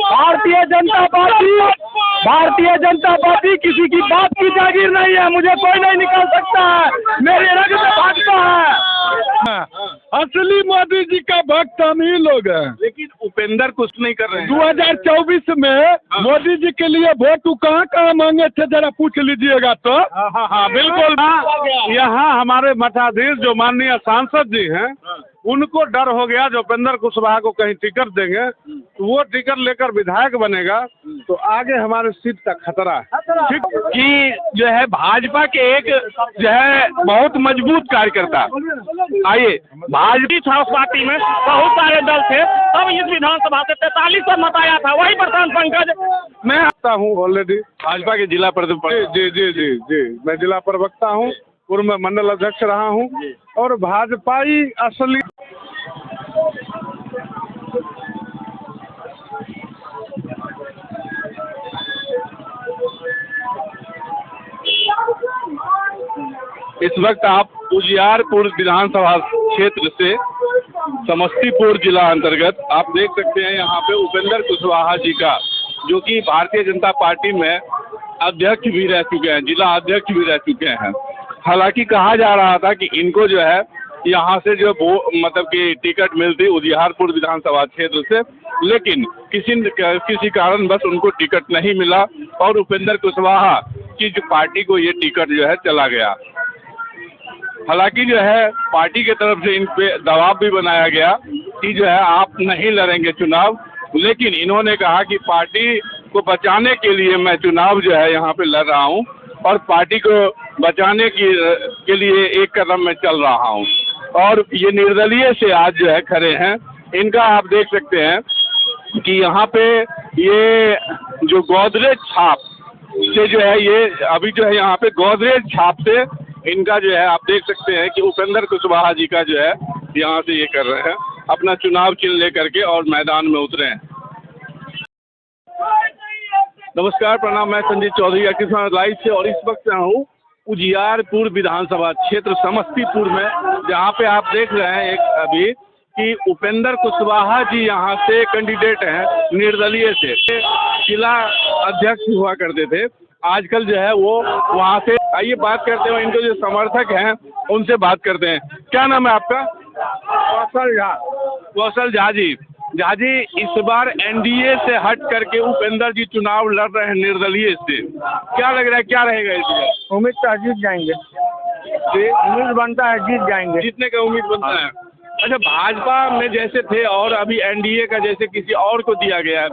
Bharatiya Janata party किसी की बात की जागीर नहीं है। मुझे कोई नहीं निकाल सकता है, मेरे रग में भागता है। असली मोदी जी का भक्त हम ही लोग हैं। लेकिन उपेंद्र कुछ नहीं कर रहे हैं। 2024 में मोदी जी के लिए वोट कहाँ कहाँ मांगे थे, जरा पूछ लीजिएगा तो। हाँ बिल्कुल। यहाँ हमारे मठाधीश जो माननीय सांसद जी हैं, उनको डर हो गया जो उपेंद्र कुशवाहा को कहीं टिकट देंगे तो वो टिकट लेकर विधायक बनेगा तो आगे हमारे सीट का खतरा है। ठीक कि जो है भाजपा के एक जो है बहुत मजबूत कार्यकर्ता, आइए भाजपा पार्टी में बहुत सारे दल थे, तब इस विधानसभा से 43 पर मत आया था। वही प्रशांत पंकज मैं आता हूँ ऑलरेडी भाजपा के जिला प्रवक्ता। जी मैं जिला प्रवक्ता हूँ, पूर्व में मंडल अध्यक्ष रहा हूँ और भाजपाई असली इस वक्त आप उजियारपुर विधानसभा क्षेत्र से समस्तीपुर जिला अंतर्गत आप देख सकते हैं यहाँ पे उपेंद्र कुशवाहा जी का, जो कि भारतीय जनता पार्टी में अध्यक्ष भी रह चुके हैं, जिला अध्यक्ष भी रह चुके हैं। हालांकि कहा जा रहा था कि इनको जो है यहाँ से जो मतलब कि टिकट मिलती उजियारपुर विधानसभा क्षेत्र से, लेकिन किसी कारणवश उनको टिकट नहीं मिला और उपेंद्र कुशवाहा की जो पार्टी को ये टिकट जो है चला गया। हालांकि जो है पार्टी की तरफ से इन पे दबाव भी बनाया गया कि जो है आप नहीं लड़ेंगे चुनाव, लेकिन इन्होंने कहा कि पार्टी को बचाने के लिए मैं चुनाव जो है यहाँ पे लड़ रहा हूँ और पार्टी को बचाने के लिए एक कदम में चल रहा हूँ। और ये निर्दलीय से आज जो है खड़े हैं। इनका आप देख सकते हैं कि यहाँ पे ये जो गोदरेज छाप से जो है ये अभी जो है यहाँ पे गोदरेज छाप से इनका जो है आप देख सकते हैं कि उपेंद्र कुशवाहा जी का जो है यहाँ से ये कर रहे हैं, अपना चुनाव चिन्ह लेकर के और मैदान में उतरे हैं। नमस्कार, प्रणाम, मैं संजीत चौधरी किसान लाइव से और इस वक्त हूँ उजियारपुर विधानसभा क्षेत्र समस्तीपुर में, जहाँ पे आप देख रहे हैं एक अभी कि उपेंद्र कुशवाहा जी यहाँ से कैंडिडेट हैं निर्दलीय से, जिला अध्यक्ष हुआ करते थे, आजकल जो है वो वहाँ से। आइए बात करते हैं इनके जो समर्थक हैं उनसे बात करते हैं। क्या नाम है आपका? कौशल झा जी। झा जी, इस बार एनडीए से हट करके उपेंद्र जी चुनाव लड़ रहे हैं निर्दलीय से, क्या लग रहा है, क्या रहेगा इस बार? उम्मीद तो जीत जाएंगे, उम्मीद बनता है जीत जाएंगे, जीतने का उम्मीद बनता है। अच्छा, भाजपा में जैसे थे और अभी एनडीए का जैसे किसी और को दिया गया है,